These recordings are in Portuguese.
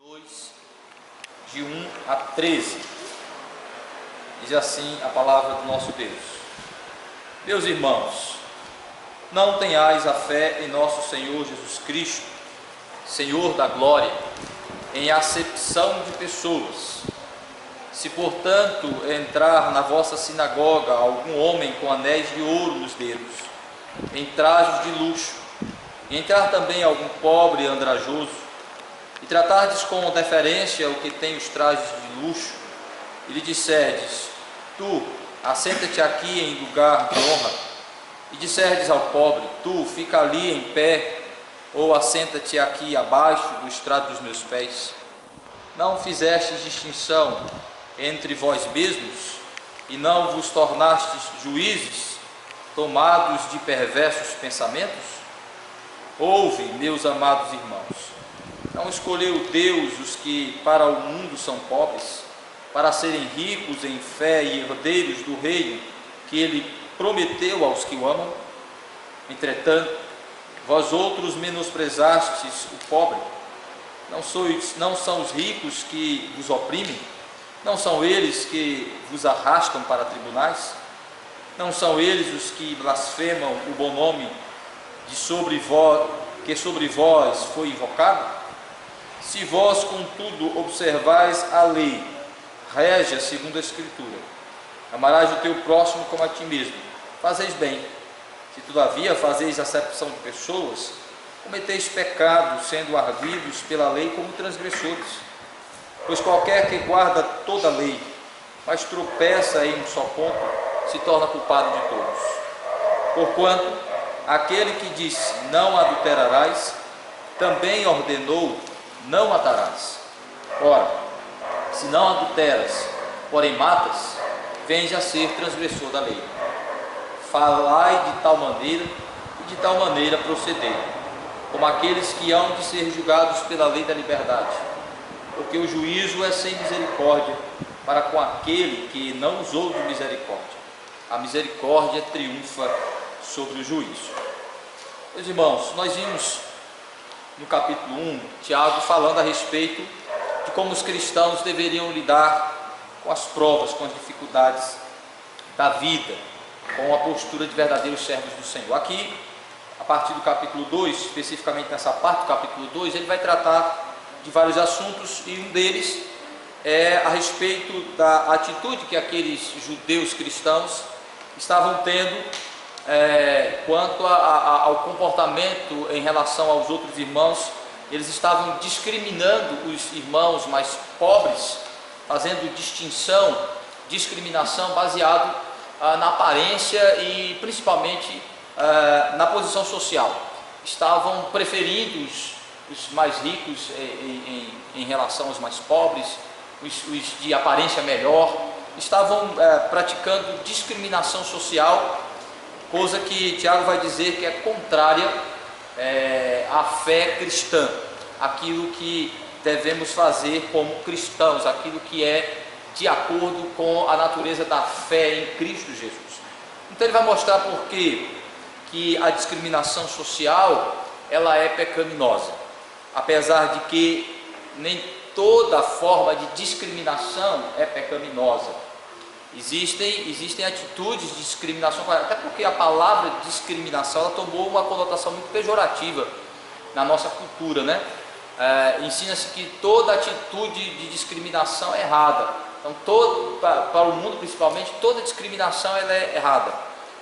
2, de 1 a 13. Diz assim a palavra do nosso Deus: Meus irmãos, não tenhais a fé em nosso Senhor Jesus Cristo, Senhor da glória, em acepção de pessoas. Se, portanto, entrar na vossa sinagoga algum homem com anéis de ouro nos dedos, em trajos de luxo, e entrar também algum pobre andrajoso, e tratardes com deferência o que tem os trajes de luxo, e lhe disserdes: Tu, assenta-te aqui em lugar de honra, e disserdes ao pobre: Tu, fica ali em pé, ou assenta-te aqui abaixo do estrado dos meus pés, não fizestes distinção entre vós mesmos, e não vos tornastes juízes, tomados de perversos pensamentos? Ouve, meus amados irmãos, não escolheu Deus os que para o mundo são pobres, para serem ricos em fé e herdeiros do reino que ele prometeu aos que o amam? Entretanto, vós outros menosprezastes o pobre. Não são os ricos que vos oprimem? Não são eles que vos arrastam para tribunais? Não são eles os que blasfemam o bom nome que sobre vós foi invocado? Se vós, contudo, observais a lei, régia segundo a Escritura, amarás o teu próximo como a ti mesmo, fazeis bem. Se todavia fazeis acepção de pessoas, cometeis pecado, sendo arguidos pela lei como transgressores. Pois qualquer que guarda toda a lei, mas tropeça em um só ponto, se torna culpado de todos. Porquanto aquele que disse: não adulterarás, também ordenou: não matarás. Ora, se não adulteras, porém matas, vens a ser transgressor da lei. Falai de tal maneira e de tal maneira procedei, como aqueles que hão de ser julgados pela lei da liberdade. Porque o juízo é sem misericórdia para com aquele que não usou de misericórdia. A misericórdia triunfa sobre o juízo. Meus irmãos, nós vimos no capítulo 1, Tiago falando a respeito de como os cristãos deveriam lidar com as provas, com as dificuldades da vida, com a postura de verdadeiros servos do Senhor. Aqui, a partir do capítulo 2, especificamente nessa parte do capítulo 2, ele vai tratar de vários assuntos, e um deles é a respeito da atitude que aqueles judeus cristãos estavam tendo quanto ao comportamento em relação aos outros irmãos. Eles estavam discriminando os irmãos mais pobres, fazendo discriminação baseado na aparência e principalmente na posição social. Estavam preferindo os mais ricos em relação aos mais pobres, os de aparência melhor. Estavam praticando discriminação social, coisa que Tiago vai dizer que é contrária à fé cristã, aquilo que devemos fazer como cristãos, aquilo que é de acordo com a natureza da fé em Cristo Jesus. Então ele vai mostrar por que a discriminação social ela é pecaminosa, apesar de que nem toda forma de discriminação é pecaminosa. Existem atitudes de discriminação, até porque a palavra discriminação ela tomou uma conotação muito pejorativa na nossa cultura, né? Ensina-se que toda atitude de discriminação é errada. Então, para o mundo principalmente, toda discriminação ela é errada.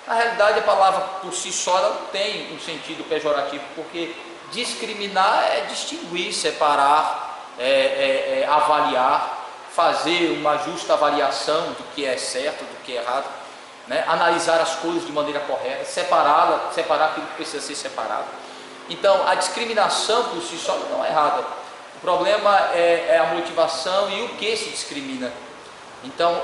Na realidade, a palavra por si só ela não tem um sentido pejorativo, porque discriminar é distinguir, separar, avaliar, fazer uma justa avaliação do que é certo, do que é errado, né? Analisar as coisas de maneira correta, separar aquilo que precisa ser separado. Então, a discriminação por si só não é errada. O problema é a motivação e o que se discrimina. Então,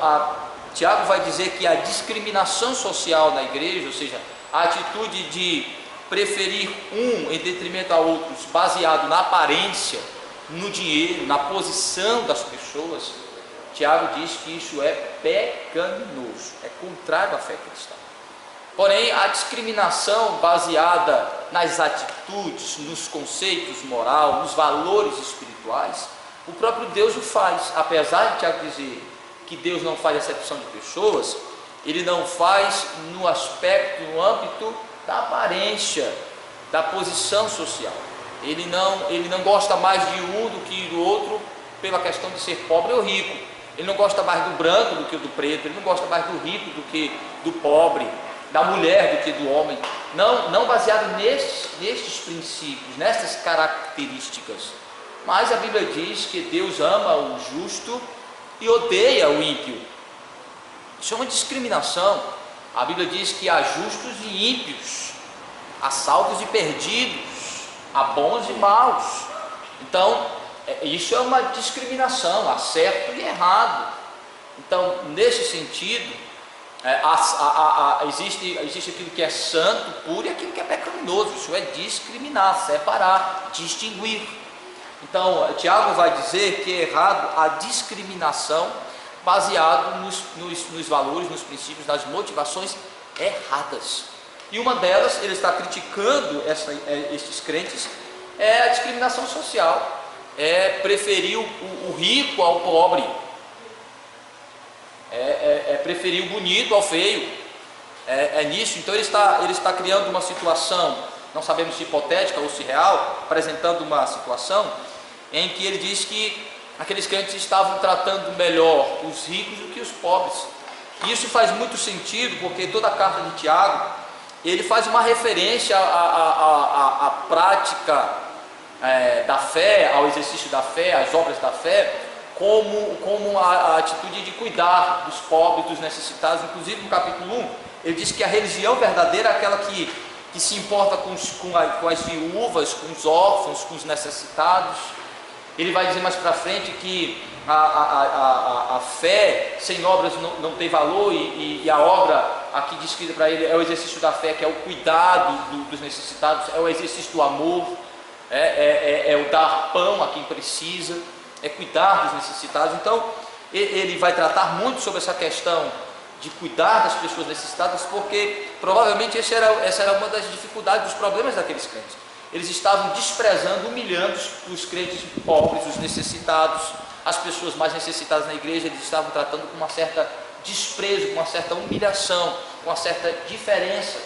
Tiago vai dizer que a discriminação social na igreja, ou seja, a atitude de preferir um em detrimento a outros, baseado na aparência, no dinheiro, na posição das pessoas, Tiago diz que isso é pecaminoso, é contrário à fé cristã. Porém, a discriminação baseada nas atitudes, nos conceitos morais, nos valores espirituais, o próprio Deus o faz. Apesar de Tiago dizer que Deus não faz acepção de pessoas, ele não faz no aspecto, no âmbito da aparência, da posição social. Ele não gosta mais de um do que do outro pela questão de ser pobre ou rico. Ele não gosta mais do branco do que do preto, ele não gosta mais do rico do que do pobre, da mulher do que do homem. Não baseado nestes princípios, nessas características. Mas a Bíblia diz que Deus ama o justo e odeia o ímpio. Isso é uma discriminação. A Bíblia diz que há justos e ímpios, há salvos e perdidos, há bons e maus. Então, isso é uma discriminação, há certo e errado. Então, nesse sentido, existe aquilo que é santo, puro, e aquilo que é pecaminoso. Isso é discriminar, separar, distinguir. Então, Tiago vai dizer que é errado a discriminação baseado nos valores, nos princípios, nas motivações erradas. E uma delas, ele está criticando estes crentes, é a discriminação social. É preferir o rico ao pobre, preferir o bonito ao feio, nisso. Então ele está criando uma situação, não sabemos se hipotética ou se real, apresentando uma situação em que ele diz que aqueles crentes estavam tratando melhor os ricos do que os pobres. E isso faz muito sentido, porque toda a carta de Tiago, ele faz uma referência à prática da fé, ao exercício da fé, às obras da fé, como a atitude de cuidar dos pobres, dos necessitados. Inclusive no capítulo 1, ele diz que a religião verdadeira é aquela que se importa com as viúvas, com os órfãos, com os necessitados. Ele vai dizer mais para frente que a fé sem obras não tem valor, e a obra aqui descrita para ele é o exercício da fé, que é o cuidado dos necessitados, é o exercício do amor, é o dar pão a quem precisa, é cuidar dos necessitados. Então ele vai tratar muito sobre essa questão de cuidar das pessoas necessitadas, porque provavelmente essa era uma das dificuldades, dos problemas daqueles crentes. Eles estavam desprezando, humilhando os crentes pobres, os necessitados, as pessoas mais necessitadas na igreja. Eles estavam tratando com uma certa desprezo, com uma certa humilhação, com uma certa diferença,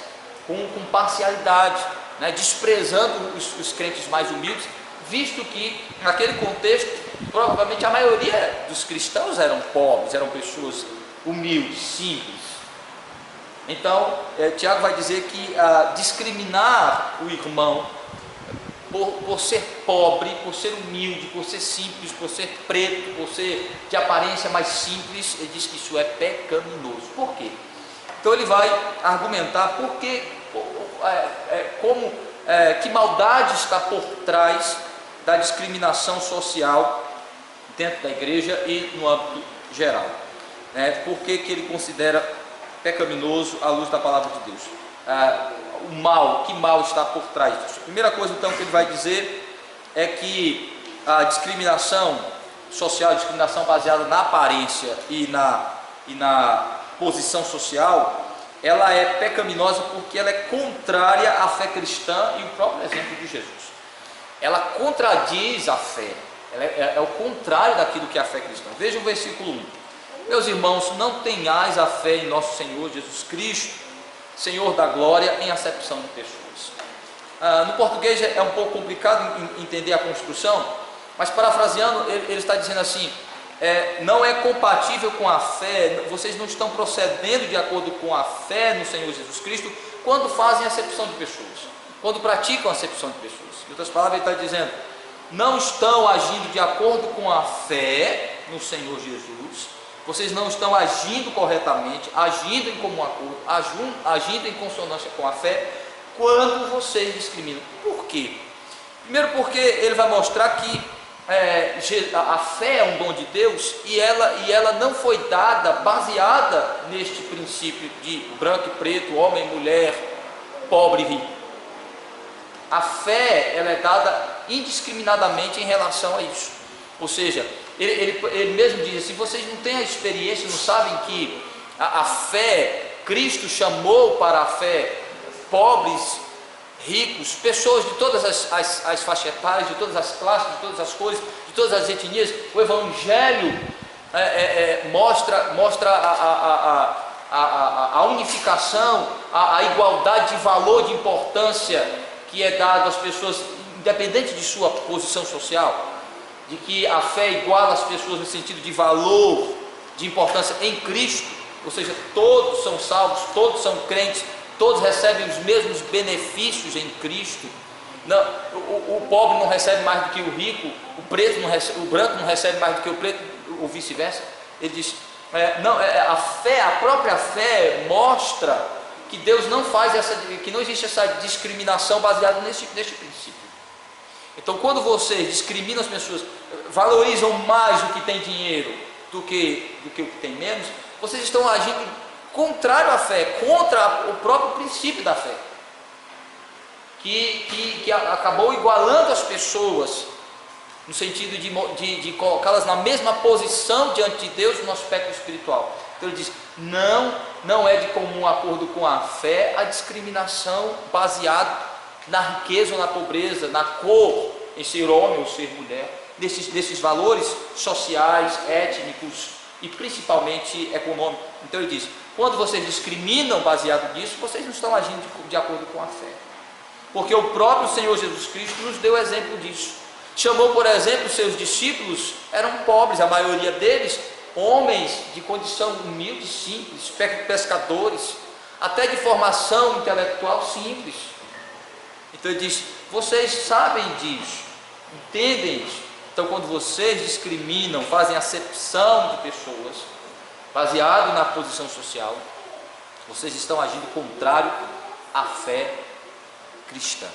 com parcialidade, né? Desprezando os crentes mais humildes, visto que naquele contexto provavelmente a maioria dos cristãos eram pobres, eram pessoas humildes, simples. Então Tiago vai dizer que discriminar o irmão por ser pobre, por ser humilde, por ser simples, por ser preto, por ser de aparência mais simples, ele diz que isso é pecaminoso. Por quê? Então ele vai argumentar que maldade está por trás da discriminação social dentro da igreja e no âmbito geral. Por que ele considera pecaminoso à luz da palavra de Deus? Que mal está por trás disso? A primeira coisa então que ele vai dizer é que a discriminação social, a discriminação baseada na aparência e na posição social, ela é pecaminosa porque ela é contrária à fé cristã e o próprio exemplo de Jesus. Ela contradiz a fé, ela é o contrário daquilo que é a fé cristã. Veja o versículo 1. Meus irmãos, não tenhais a fé em nosso Senhor Jesus Cristo, Senhor da glória, em acepção de pessoas. No português é um pouco complicado entender a construção, mas parafraseando, ele está dizendo assim: não é compatível com a fé, vocês não estão procedendo de acordo com a fé no Senhor Jesus Cristo quando fazem acepção de pessoas, quando praticam acepção de pessoas. Em outras palavras, ele está dizendo: não estão agindo de acordo com a fé no Senhor Jesus, vocês não estão agindo corretamente, agindo em comum acordo, agindo em consonância com a fé, quando vocês discriminam. Por quê? Primeiro, porque ele vai mostrar que a fé é um dom de Deus, e ela não foi dada baseada neste princípio de branco e preto, homem e mulher, pobre e rico. A fé, ela é dada indiscriminadamente em relação a isso. Ou seja, ele mesmo diz assim: vocês não têm a experiência, não sabem que a fé, Cristo chamou para a fé pobres ricos, pessoas de todas as faixas etárias, de todas as classes, de todas as cores, de todas as etnias. O Evangelho mostra a unificação, a igualdade de valor, de importância que é dado às pessoas, independente de sua posição social, de que a fé iguala as pessoas no sentido de valor, de importância em Cristo, ou seja, todos são salvos, todos são crentes, todos recebem os mesmos benefícios em Cristo. Não, o pobre não recebe mais do que o rico, o branco não recebe mais do que o preto, ou vice-versa. Ele diz, a própria fé mostra que Deus não faz que não existe essa discriminação baseada neste princípio. Então, quando vocês discriminam as pessoas, valorizam mais o que tem dinheiro do que o que tem menos, vocês estão agindo contrário à fé, contra o próprio princípio da fé, que acabou igualando as pessoas, no sentido de colocá-las na mesma posição diante de Deus no aspecto espiritual. Então ele diz, não é de comum acordo com a fé a discriminação baseada na riqueza ou na pobreza, na cor, em ser homem ou ser mulher, desses valores sociais, étnicos e principalmente econômicos. Então ele diz, quando vocês discriminam baseado nisso, vocês não estão agindo de acordo com a fé, porque o próprio Senhor Jesus Cristo nos deu exemplo disso. Chamou, por exemplo, seus discípulos, eram pobres, a maioria deles, homens de condição humilde, simples, pescadores, até de formação intelectual simples. Então ele diz, vocês sabem disso, entendem isso. Então, quando vocês discriminam, fazem acepção de pessoas, baseado na posição social, vocês estão agindo contrário à fé cristã,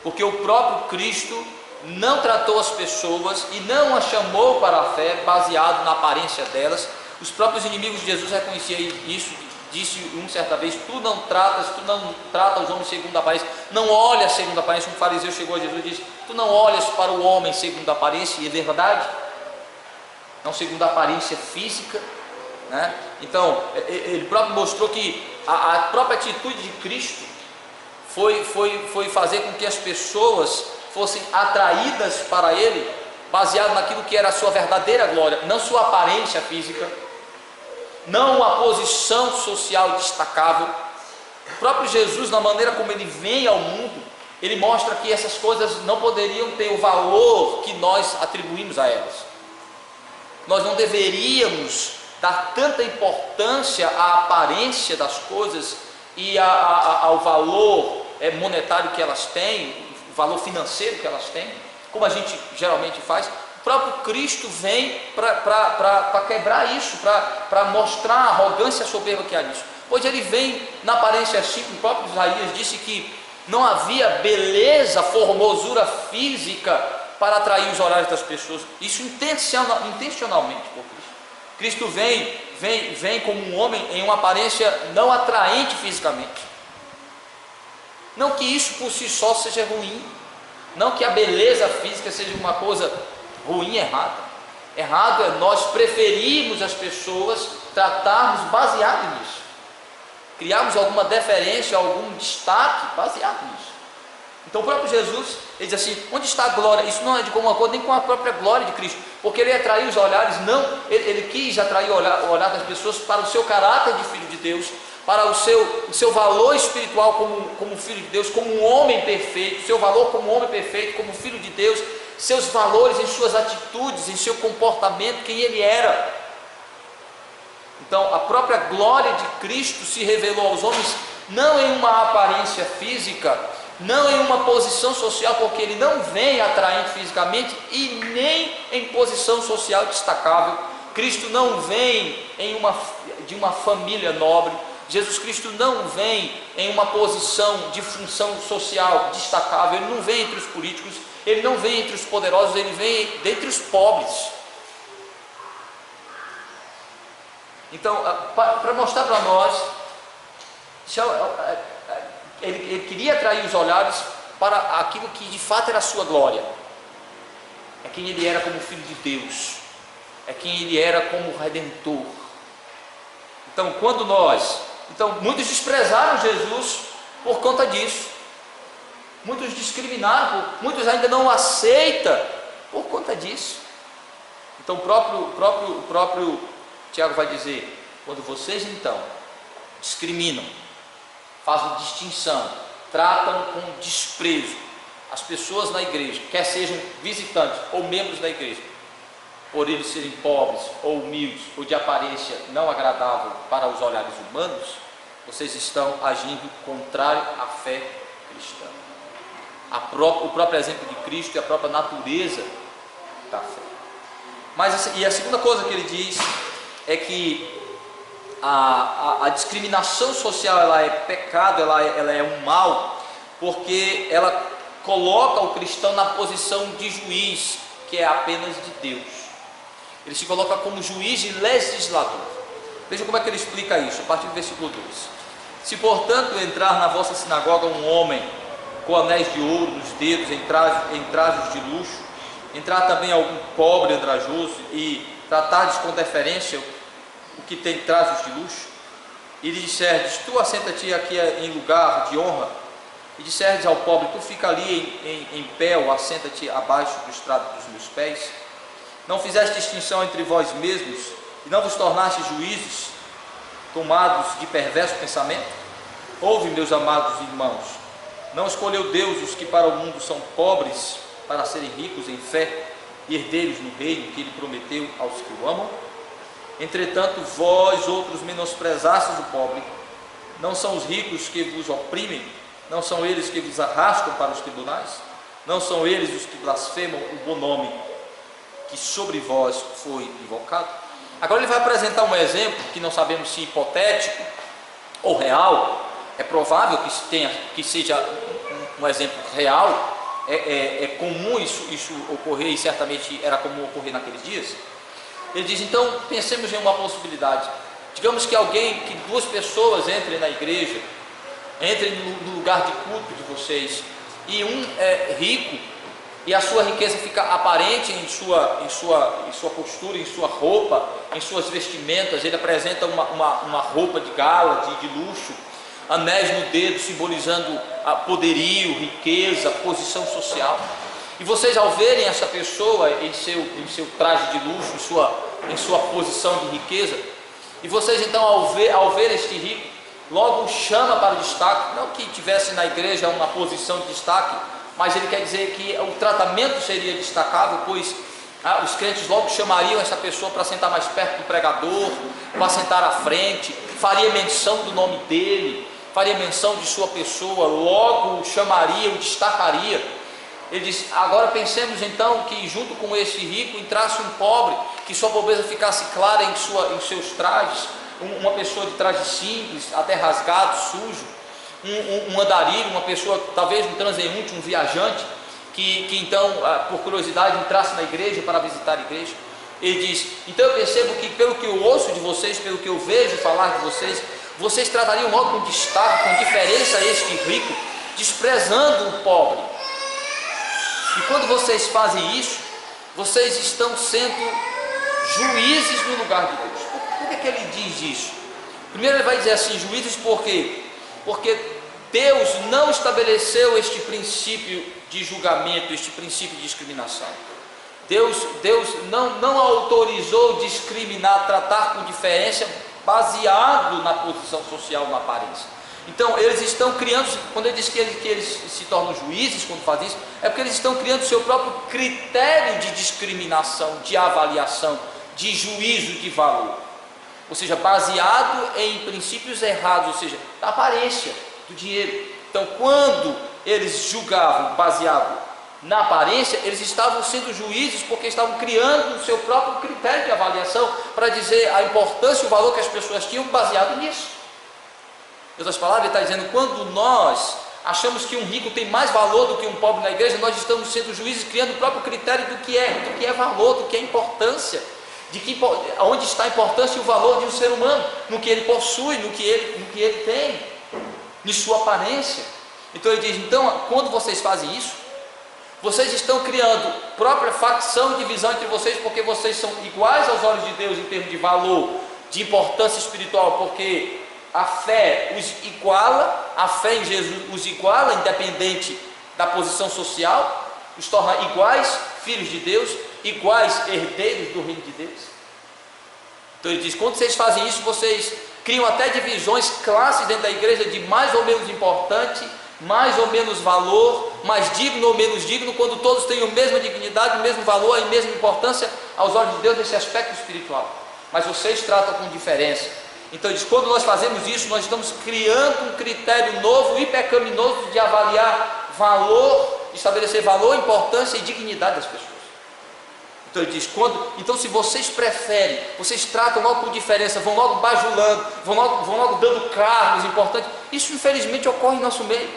porque o próprio Cristo não tratou as pessoas e não as chamou para a fé baseado na aparência delas. Os próprios inimigos de Jesus reconheciam isso. Disse certa vez, tu não trata os homens segundo a aparência, não olha segundo a aparência. Um fariseu chegou a Jesus e disse, tu não olhas para o homem segundo a aparência, e é verdade, não segundo a aparência física, né? Então ele próprio mostrou que a própria atitude de Cristo foi fazer com que as pessoas fossem atraídas para ele, baseado naquilo que era a sua verdadeira glória, não sua aparência física, não uma posição social destacável. O próprio Jesus, na maneira como ele vem ao mundo, ele mostra que essas coisas não poderiam ter o valor que nós atribuímos a elas. Nós não deveríamos dar tanta importância à aparência das coisas e ao valor monetário que elas têm, o valor financeiro que elas têm, como a gente geralmente faz. O próprio Cristo vem para quebrar isso, para mostrar a arrogância e a soberba que há nisso. Pois ele vem na aparência simples. O próprio Isaías disse que não havia beleza, formosura física para atrair os olhares das pessoas. Isso intencionalmente por Cristo. Cristo vem como um homem em uma aparência não atraente fisicamente. Não que isso por si só seja ruim, não que a beleza física seja uma coisa ruim, errada. Errado é nós preferirmos as pessoas, tratarmos baseado nisso, criarmos alguma deferência, algum destaque baseado nisso. Então o próprio Jesus, ele diz assim, onde está a glória? Isso não é de comum acordo nem com a própria glória de Cristo, porque ele atraiu os olhares, ele quis atrair o olhar das pessoas para o seu caráter de Filho de Deus, para o seu valor espiritual como Filho de Deus, como um homem perfeito, seu valor como homem perfeito, como Filho de Deus, seus valores em suas atitudes, em seu comportamento, quem ele era. Então a própria glória de Cristo se revelou aos homens, não em uma aparência física, não em uma posição social, porque ele não vem atraente fisicamente e nem em posição social destacável. Cristo não vem de uma família nobre. Jesus Cristo não vem em uma posição de função social destacável. Ele não vem entre os políticos, ele não vem entre os poderosos, ele vem dentre os pobres. Então, para mostrar para nós, ele queria atrair os olhares para aquilo que de fato era a sua glória. É quem ele era como Filho de Deus, é quem ele era como Redentor. Então muitos desprezaram Jesus por conta disso. Muitos discriminaram, muitos ainda não aceitam por conta disso. Então o próprio Tiago vai dizer: quando vocês então discriminam, fazem distinção, tratam com desprezo as pessoas na igreja, quer sejam visitantes ou membros da igreja, por eles serem pobres ou humildes ou de aparência não agradável para os olhares humanos, vocês estão agindo contrário à fé cristã. O próprio exemplo de Cristo e a própria natureza da fé. Mas e a segunda coisa que ele diz é que a discriminação social ela é pecado, ela é um mal, porque ela coloca o cristão na posição de juiz, que é apenas de Deus. Ele se coloca como juiz e legislador. Veja como é que ele explica isso, a partir do versículo 2. Se portanto entrar na vossa sinagoga um homem com anéis de ouro nos dedos, em trajos de luxo, entrar também algum pobre andrajoso e tratardes com deferência o que tem trajos de luxo, e lhe disserdes: tu assenta-te aqui em lugar de honra, e disserdes ao pobre: tu fica ali em pé, ou assenta-te abaixo do estrado dos meus pés, não fizeste distinção entre vós mesmos, e não vos tornastes juízes, tomados de perverso pensamento? Ouve, meus amados irmãos, não escolheu Deus os que para o mundo são pobres, para serem ricos em fé e herdeiros no reino que ele prometeu aos que o amam? Entretanto, vós outros menosprezastes o pobre. Não são os ricos que vos oprimem? Não são eles que vos arrastam para os tribunais? Não são eles os que blasfemam o bom nome que sobre vós foi invocado? Agora ele vai apresentar um exemplo que não sabemos se hipotético ou real. É provável que seja um exemplo real. É comum isso ocorrer, e certamente era comum ocorrer naqueles dias. Ele diz: então pensemos em uma possibilidade. Digamos que duas pessoas entrem na igreja, entrem no lugar de culto de vocês, e um é rico e a sua riqueza fica aparente em sua postura, em sua roupa, em suas vestimentas. Ele apresenta uma roupa de gala, de luxo, anéis no dedo simbolizando poderio, riqueza, posição social. E vocês, ao verem essa pessoa em seu traje de luxo, em sua posição de riqueza, e vocês então ao ver este rico, logo o chama para o destaque. Não que tivesse na igreja uma posição de destaque, mas ele quer dizer que o tratamento seria destacável, pois os crentes logo chamariam essa pessoa para sentar mais perto do pregador, para sentar à frente, faria menção do nome dele, faria menção de sua pessoa, logo o chamaria, o destacaria. Ele diz: agora pensemos então que junto com esse rico entrasse um pobre, que sua pobreza ficasse clara em seus trajes, uma pessoa de traje simples, até rasgado, sujo, um andarilho, uma pessoa, talvez um transeunte, um viajante, que então, por curiosidade, entrasse na igreja para visitar a igreja. Ele diz: então eu percebo que pelo que eu ouço de vocês, pelo que eu vejo falar de vocês tratariam logo com destaque, com diferença este rico, desprezando o pobre. E quando vocês fazem isso, vocês estão sendo juízes no lugar de Deus. Por que ele diz isso? Primeiro ele vai dizer assim: juízes por quê? Porque Deus não estabeleceu este princípio de julgamento, este princípio de discriminação. Deus não autorizou discriminar, tratar com diferença, baseado na posição social, na aparência. Então eles estão criando, quando ele diz que eles se tornam juízes quando fazem isso, é porque eles estão criando o seu próprio critério de discriminação, de avaliação, de juízo de valor. Ou seja, baseado em princípios errados, ou seja, da aparência, do dinheiro. Então quando eles julgavam baseado na aparência, eles estavam sendo juízes porque estavam criando o seu próprio critério de avaliação para dizer a importância e o valor que as pessoas tinham baseado nisso. Em outras palavras, ele está dizendo: quando nós achamos que um rico tem mais valor do que um pobre na igreja, nós estamos sendo juízes, criando o próprio critério do que é valor, do que é importância, onde está a importância e o valor de um ser humano, no que ele possui, no que ele tem, em sua aparência. Então ele diz: então, quando vocês fazem isso, vocês estão criando própria facção e divisão entre vocês, porque vocês são iguais aos olhos de Deus em termos de valor, de importância espiritual, porque a fé os iguala, a fé em Jesus os iguala, independente da posição social, os torna iguais filhos de Deus, iguais herdeiros do reino de Deus. Então ele diz, quando vocês fazem isso, vocês criam até divisões, classes dentro da igreja de mais ou menos importante, mais ou menos valor, mais digno ou menos digno, quando todos têm a mesma dignidade, o mesmo valor, a mesma importância aos olhos de Deus nesse aspecto espiritual. Mas vocês tratam com diferença. Então ele diz, quando nós fazemos isso, nós estamos criando um critério novo e pecaminoso de avaliar valor, estabelecer valor, importância e dignidade das pessoas. Então ele diz, então se vocês preferem, vocês tratam logo com diferença, vão logo bajulando, vão logo dando cargos importantes, isso infelizmente ocorre em nosso meio.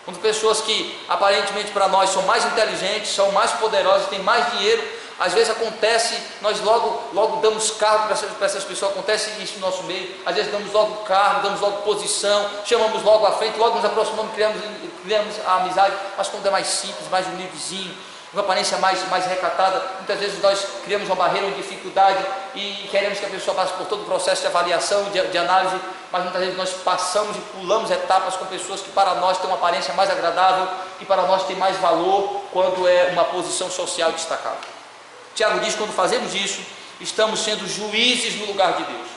Quando pessoas que aparentemente para nós são mais inteligentes, são mais poderosas, têm mais dinheiro, às vezes acontece, nós logo damos cargo para essas pessoas, acontece isso no nosso meio, às vezes damos logo cargo, damos logo posição, chamamos logo à frente, logo nos aproximamos, criamos a amizade, mas quando é mais simples, mais humildezinho, uma aparência mais recatada, muitas vezes nós criamos uma barreira, uma dificuldade e queremos que a pessoa passe por todo o processo de avaliação, de análise, mas muitas vezes nós passamos e pulamos etapas com pessoas que para nós têm uma aparência mais agradável, que para nós tem mais valor quando é uma posição social destacada. Tiago diz, quando fazemos isso, estamos sendo juízes no lugar de Deus,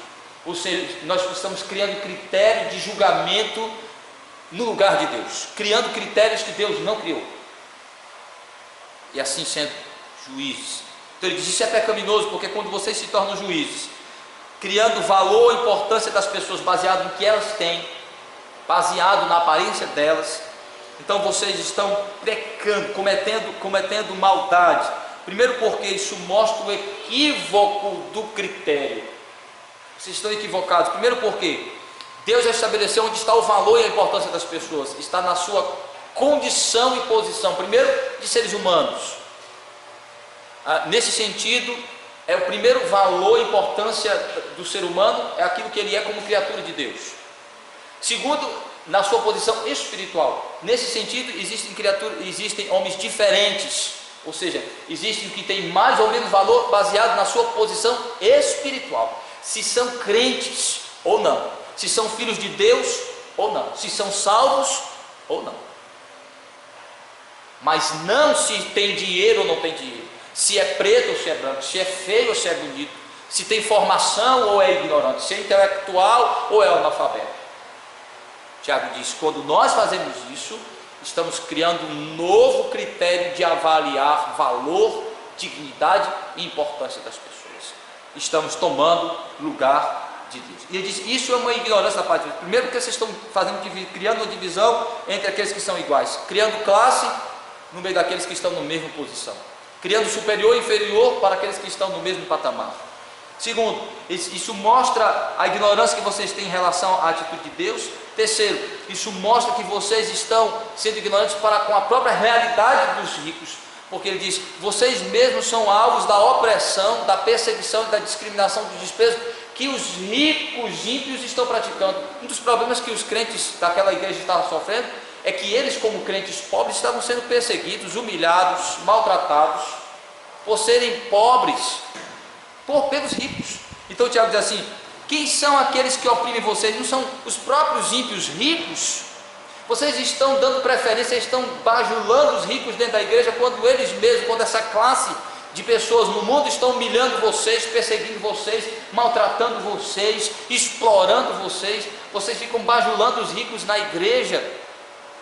ou seja, nós estamos criando critério de julgamento no lugar de Deus, criando critérios que Deus não criou. E assim sendo juízes. Então ele diz, isso é pecaminoso, porque quando vocês se tornam juízes, criando valor e importância das pessoas baseado no que elas têm, baseado na aparência delas, então vocês estão pecando, cometendo maldade. Primeiro porque isso mostra o equívoco do critério. Vocês estão equivocados. Primeiro porque Deus já estabeleceu onde está o valor e a importância das pessoas, está na sua condição e posição, primeiro de seres humanos. Nesse sentido, é o primeiro valor e importância do ser humano, é aquilo que ele é como criatura de Deus. Segundo, na sua posição espiritual. Nesse sentido, existem homens diferentes, ou seja, existem que têm mais ou menos valor baseado na sua posição espiritual, se são crentes ou não, se são filhos de Deus ou não, se são salvos ou não. Mas não se tem dinheiro ou não tem dinheiro, se é preto ou se é branco, se é feio ou se é bonito, se tem formação ou é ignorante, se é intelectual ou é analfabeto. Tiago diz, quando nós fazemos isso, estamos criando um novo critério de avaliar valor, dignidade e importância das pessoas. Estamos tomando lugar de Deus. E ele diz, isso é uma ignorância da parte de Deus. Primeiro porque vocês estão criando uma divisão entre aqueles que são iguais, criando classe no meio daqueles que estão na mesma posição, criando superior e inferior para aqueles que estão no mesmo patamar. Segundo, isso mostra a ignorância que vocês têm em relação à atitude de Deus. Terceiro, isso mostra que vocês estão sendo ignorantes com a própria realidade dos ricos, porque ele diz, vocês mesmos são alvos da opressão, da perseguição e da discriminação, do desprezo que os ricos ímpios estão praticando. Um dos problemas que os crentes daquela igreja estavam sofrendo é que eles, como crentes pobres, estavam sendo perseguidos, humilhados, maltratados, por serem pobres, pelos ricos. Então o Tiago diz assim, quem são aqueles que oprimem vocês? Não são os próprios ímpios ricos? Vocês estão dando preferência, estão bajulando os ricos dentro da igreja, quando eles mesmos, quando essa classe de pessoas no mundo estão humilhando vocês, perseguindo vocês, maltratando vocês, explorando vocês. Vocês ficam bajulando os ricos na igreja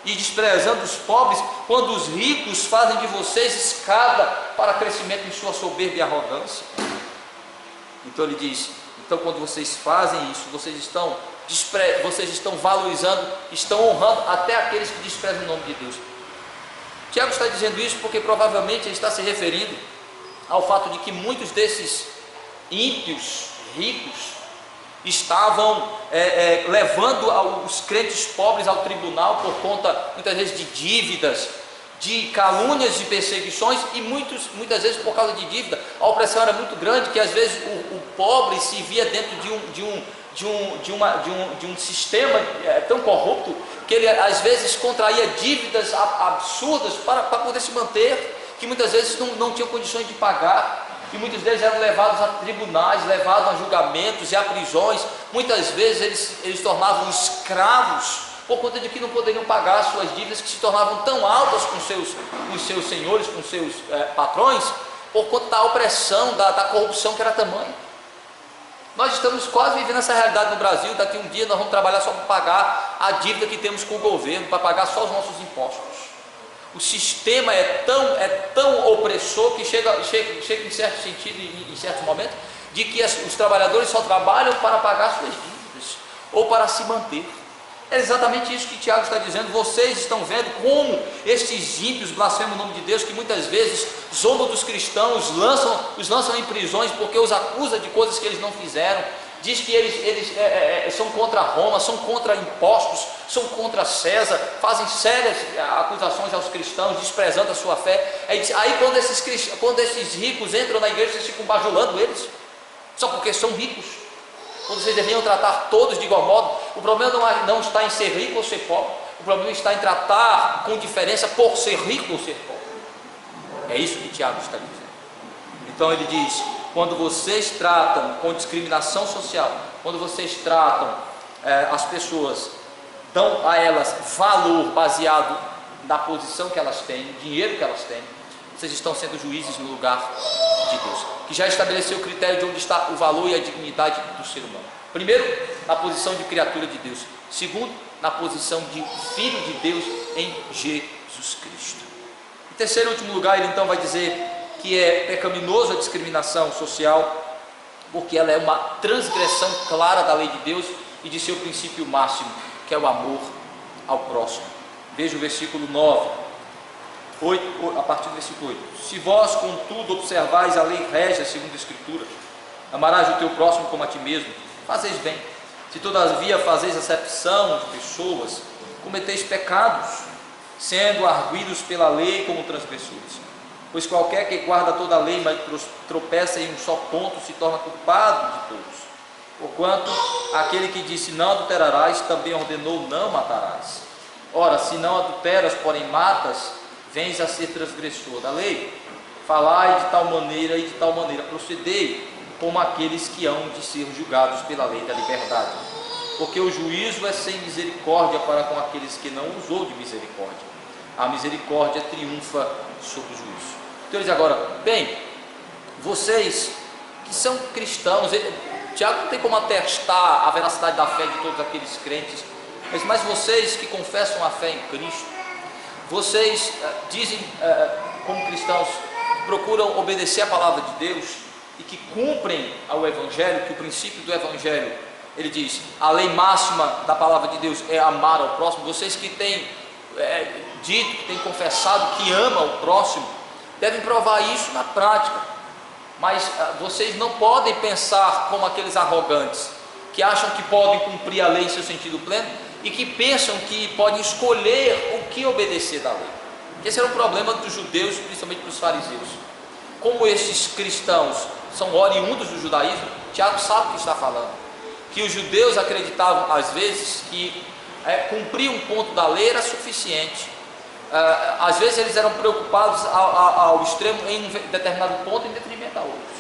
e desprezando os pobres, quando os ricos fazem de vocês escada para crescimento em sua soberba e arrogância. Então ele diz, então quando vocês fazem isso, vocês estão valorizando, estão honrando até aqueles que desprezam o nome de Deus. Tiago está dizendo isso porque provavelmente ele está se referindo ao fato de que muitos desses ímpios ricos estavam levando os crentes pobres ao tribunal por conta, muitas vezes, de dívidas, de calúnias e perseguições, e muitas vezes por causa de dívida. A opressão era muito grande, que às vezes o pobre se via dentro de um sistema tão corrupto, que ele às vezes contraía dívidas absurdas para poder se manter, que muitas vezes não tinham condições de pagar. E muitos deles eram levados a tribunais, levados a julgamentos e a prisões. Muitas vezes eles tornavam escravos por conta de que não poderiam pagar suas dívidas que se tornavam tão altas com os seus senhores, com seus patrões, por conta da opressão, da corrupção que era tamanha. Nós estamos quase vivendo essa realidade no Brasil. Daqui um dia nós vamos trabalhar só para pagar a dívida que temos com o governo, para pagar só os nossos impostos. O sistema é tão opressor que chega em certo sentido, em certos momentos, de que os trabalhadores só trabalham para pagar suas dívidas ou para se manter. É exatamente isso que Tiago está dizendo. Vocês estão vendo como estes ímpios blasfemam o nome de Deus, que muitas vezes zombam dos cristãos, os lançam em prisões porque os acusa de coisas que eles não fizeram. Diz que eles são contra Roma, são contra impostos, são contra César, fazem sérias acusações aos cristãos, desprezando a sua fé. Aí quando esses ricos entram na igreja, vocês ficam bajulando eles, só porque são ricos, quando vocês deveriam tratar todos de igual modo. O problema não está em ser rico ou ser pobre, o problema está em tratar com diferença por ser rico ou ser pobre. É isso que Tiago está dizendo. Então ele diz: quando vocês tratam com discriminação social, quando vocês tratam as pessoas, dão a elas valor baseado na posição que elas têm, no dinheiro que elas têm, vocês estão sendo juízes no lugar de Deus, que já estabeleceu o critério de onde está o valor e a dignidade do ser humano. Primeiro, na posição de criatura de Deus. Segundo, na posição de filho de Deus em Jesus Cristo. Em terceiro e último lugar, ele então vai dizer que é pecaminoso a discriminação social, porque ela é uma transgressão clara da lei de Deus e de seu princípio máximo, que é o amor ao próximo. Veja o versículo 9, a partir do versículo 8. Se vós, contudo, observais a lei régia segundo a Escritura, amarás o teu próximo como a ti mesmo, fazeis bem. Se todavia fazeis acepção de pessoas, cometeis pecados, sendo arguidos pela lei como transgressores. Pois qualquer que guarda toda a lei, mas tropeça em um só ponto, se torna culpado de todos. Porquanto aquele que disse não adulterarás, também ordenou não matarás. Ora, se não adulteras, porém matas, vens a ser transgressor da lei. Falai de tal maneira e de tal maneira procedei, como aqueles que hão de ser julgados pela lei da liberdade. Porque o juízo é sem misericórdia para com aqueles que não usou de misericórdia. A misericórdia triunfa sobre o juízo. Então ele diz agora: bem, vocês que são cristãos, Tiago não tem como atestar a veracidade da fé de todos aqueles crentes, mas vocês que confessam a fé em Cristo, vocês dizem como cristãos, procuram obedecer a palavra de Deus e que cumprem ao Evangelho, que o princípio do Evangelho, ele diz, a lei máxima da palavra de Deus é amar ao próximo. Vocês que têm dito, que têm confessado que amam o próximo, devem provar isso na prática. Mas vocês não podem pensar como aqueles arrogantes que acham que podem cumprir a lei em seu sentido pleno e que pensam que podem escolher o que obedecer da lei. Esse era o problema dos judeus, principalmente dos fariseus. Como esses cristãos são oriundos do judaísmo, Tiago sabe o que está falando, que os judeus acreditavam às vezes que cumprir um ponto da lei era suficiente. Às vezes eles eram preocupados ao extremo em um determinado ponto em detrimento a outros,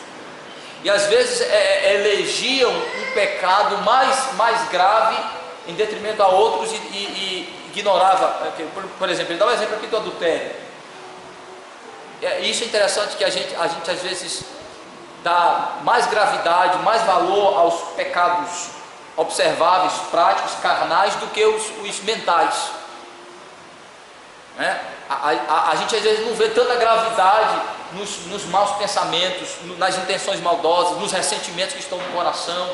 e às vezes elegiam um pecado mais grave em detrimento a outros e ignorava. Por exemplo, ele dá um exemplo aqui do adultério. Isso é interessante, que a gente às vezes dá mais gravidade, mais valor aos pecados observáveis, práticos, carnais, do que os mentais. A gente às vezes não vê tanta gravidade nos maus pensamentos, nas intenções maldosas, nos ressentimentos que estão no coração.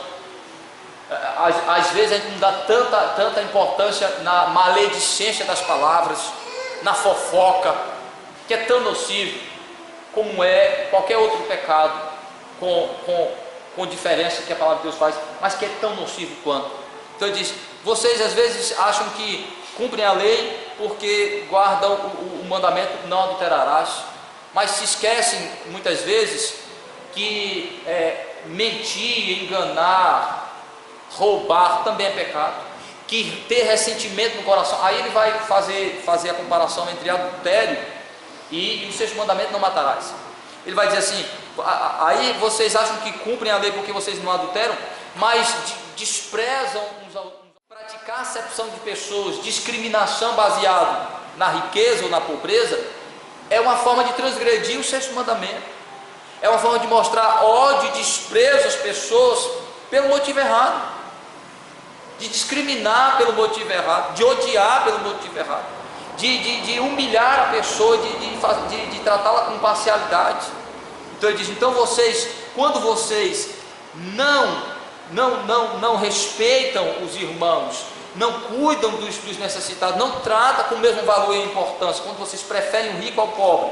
Às vezes a gente não dá tanta importância na maledicência das palavras, na fofoca, que é tão nocivo como é qualquer outro pecado, com diferença que a palavra de Deus faz, mas que é tão nocivo quanto. Então ele diz: vocês às vezes acham que cumprem a lei porque guardam o mandamento não adulterarás, mas se esquecem muitas vezes que mentir, enganar, roubar também é pecado, que ter ressentimento no coração. Aí ele vai fazer a comparação entre adultério e o sexto mandamento, não matarás. Ele vai dizer assim: aí vocês acham que cumprem a lei porque vocês não adulteram, mas desprezam uns aos outros, praticam praticar acepção de pessoas, discriminação baseada na riqueza ou na pobreza, é uma forma de transgredir o sexto mandamento. É uma forma de mostrar ódio e desprezo às pessoas pelo motivo errado, de discriminar pelo motivo errado, de odiar pelo motivo errado, de humilhar a pessoa, de tratá-la com parcialidade. Então ele diz: então vocês, quando vocês não respeitam os irmãos, não cuidam dos necessitados, não tratam com o mesmo valor e importância, quando vocês preferem o rico ao pobre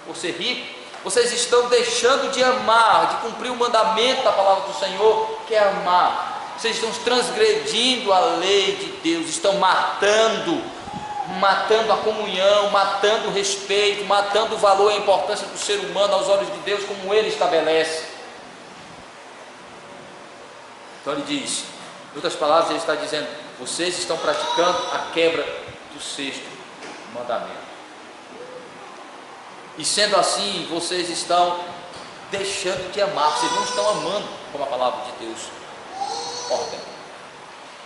por ser rico, vocês estão deixando de amar, de cumprir o mandamento da palavra do Senhor, que é amar. Vocês estão transgredindo a lei de Deus, estão matando a comunhão, matando o respeito, matando o valor e a importância do ser humano aos olhos de Deus, como ele estabelece. Então ele diz, em outras palavras, ele está dizendo: vocês estão praticando a quebra do sexto mandamento. E sendo assim, vocês estão deixando de amar, vocês não estão amando como a palavra de Deus ordena.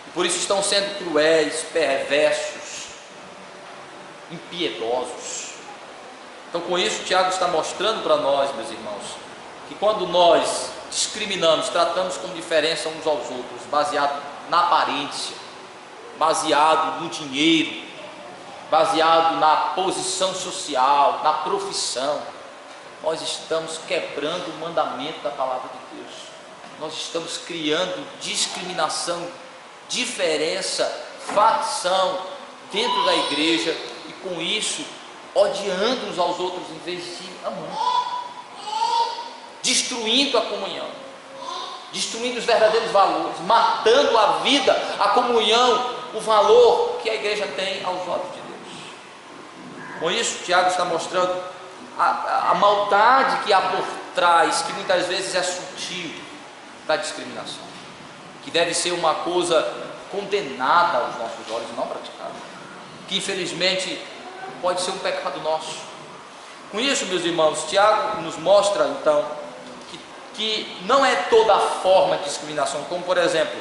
E por isso estão sendo cruéis, perversos, impiedosos. Então, com isso, Tiago está mostrando para nós, meus irmãos, que quando nós discriminamos, tratamos com diferença uns aos outros, baseado na aparência, baseado no dinheiro, baseado na posição social, na profissão, nós estamos quebrando o mandamento da palavra de Deus. Nós estamos criando discriminação, diferença, facção dentro da igreja, e com isso odiando uns aos outros em vez de amando, destruindo a comunhão, destruindo os verdadeiros valores, matando a vida, a comunhão, o valor que a igreja tem aos olhos de Deus. Com isso, Tiago está mostrando a maldade que há por trás, que muitas vezes é sutil, da discriminação, que deve ser uma coisa condenada aos nossos olhos, não praticada, que infelizmente pode ser um pecado nosso. Com isso, meus irmãos, Tiago nos mostra então que não é toda a forma de discriminação, como por exemplo,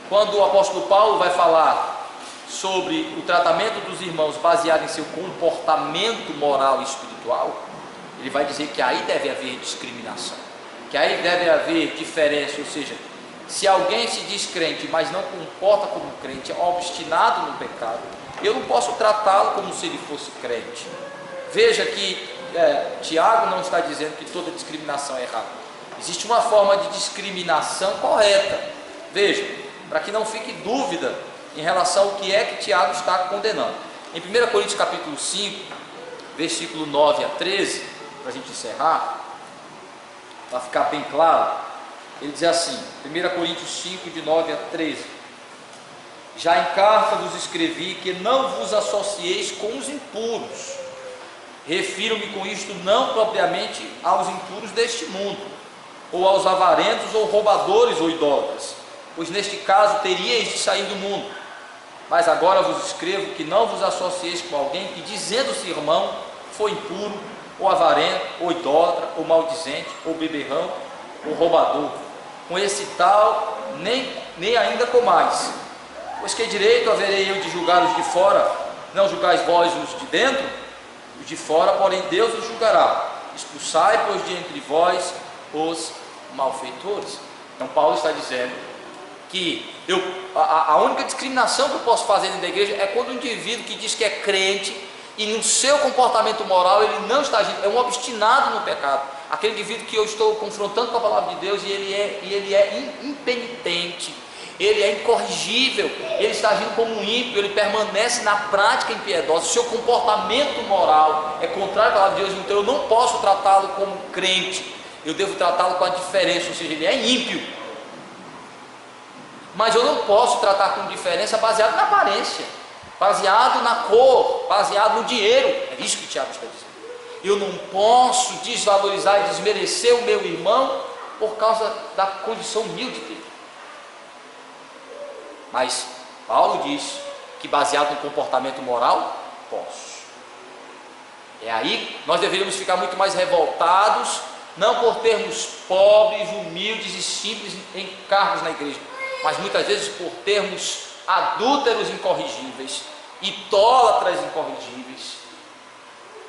quando o apóstolo Paulo vai falar sobre o tratamento dos irmãos baseado em seu comportamento moral e espiritual, ele vai dizer que aí deve haver discriminação, que aí deve haver diferença. Ou seja, se alguém se diz crente, mas não comporta como crente, é obstinado no pecado, eu não posso tratá-lo como se ele fosse crente. Veja que Tiago não está dizendo que toda discriminação é errada. Existe uma forma de discriminação correta. Veja, para que não fique dúvida em relação ao que é que Tiago está condenando. Em 1 Coríntios capítulo 5, versículo 9 a 13, para a gente encerrar, para ficar bem claro, ele diz assim, 1 Coríntios 5, de 9 a 13: já em carta vos escrevi que não vos associeis com os impuros. Refiro-me com isto não propriamente aos impuros deste mundo, ou aos avarentos, ou roubadores, ou idólatras, pois neste caso teríeis de sair do mundo. Mas agora vos escrevo que não vos associeis com alguém que, dizendo-se irmão, for impuro, ou avarento, ou idólatra, ou maldizente, ou beberrão, ou roubador. Com esse tal, nem ainda comais. Pois que direito haverei eu de julgar os de fora? Não julgais vós os de dentro? Os de fora, porém, Deus os julgará. Expulsai, pois, de entre vós os malfeitores. Então Paulo está dizendo que a única discriminação que eu posso fazer dentro da igreja é quando o indivíduo que diz que é crente e no seu comportamento moral ele não está agindo, é um obstinado no pecado, aquele indivíduo que eu estou confrontando com a palavra de Deus e ele é impenitente, ele é incorrigível, ele está agindo como um ímpio, ele permanece na prática impiedosa, seu comportamento moral é contrário à palavra de Deus, então eu não posso tratá-lo como crente, eu devo tratá-lo com a diferença, ou seja, ele é ímpio. Mas eu não posso tratar com diferença baseado na aparência, baseado na cor, baseado no dinheiro. É isso que Tiago está dizendo. Eu não posso desvalorizar e desmerecer o meu irmão por causa da condição humilde dele. Mas Paulo diz que baseado no comportamento moral, posso. É aí nós deveríamos ficar muito mais revoltados, não por termos pobres, humildes e simples em cargos na igreja, mas muitas vezes por termos adúlteros incorrigíveis, idólatras incorrigíveis,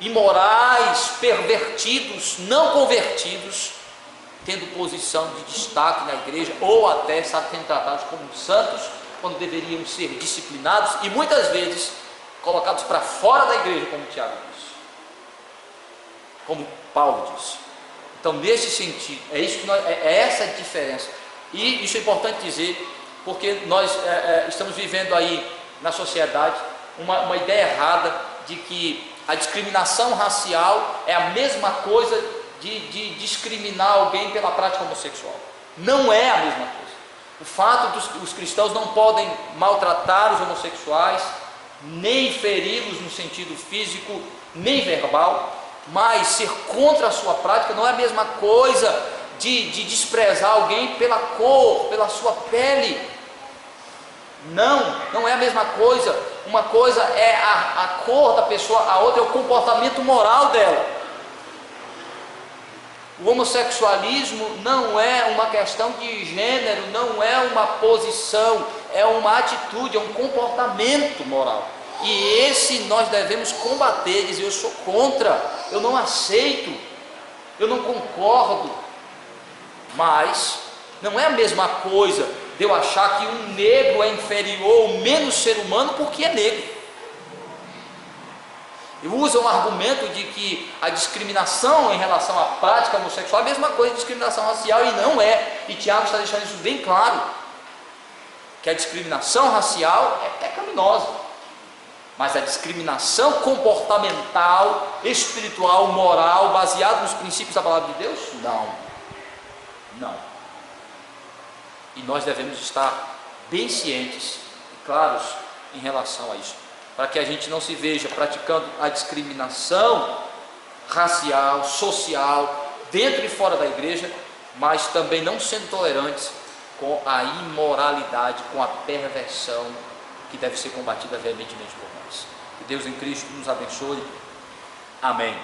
imorais, pervertidos, não convertidos, tendo posição de destaque na igreja, ou até sendo tratados como santos, quando deveriam ser disciplinados e muitas vezes colocados para fora da igreja, como Tiago disse, como Paulo disse. Então, nesse sentido, é essa a diferença. E isso é importante dizer, porque nós estamos vivendo aí na sociedade uma ideia errada de que a discriminação racial é a mesma coisa de discriminar alguém pela prática homossexual. Não é a mesma coisa. O fato dos cristãos não podem maltratar os homossexuais, nem feri-los no sentido físico, nem verbal, mas ser contra a sua prática não é a mesma coisa de desprezar alguém pela cor, pela sua pele. Não é a mesma coisa. Uma coisa é a cor da pessoa, a outra é o comportamento moral dela. O homossexualismo não é uma questão de gênero, não é uma posição, é uma atitude, é um comportamento moral. E esse nós devemos combater, dizer: eu sou contra, eu não aceito, eu não concordo. Mas não é a mesma coisa de eu achar que um negro é inferior ou menos ser humano porque é negro. E usa um argumento de que a discriminação em relação à prática homossexual é a mesma coisa de discriminação racial, e não é. E Tiago está deixando isso bem claro, que a discriminação racial é pecaminosa, mas a discriminação comportamental, espiritual, moral, baseada nos princípios da palavra de Deus, não. E nós devemos estar bem cientes e claros em relação a isso, para que a gente não se veja praticando a discriminação racial, social, dentro e fora da igreja, mas também não sendo tolerantes com a imoralidade, com a perversão que deve ser combatida veementemente por nós. Que Deus em Cristo nos abençoe. Amém.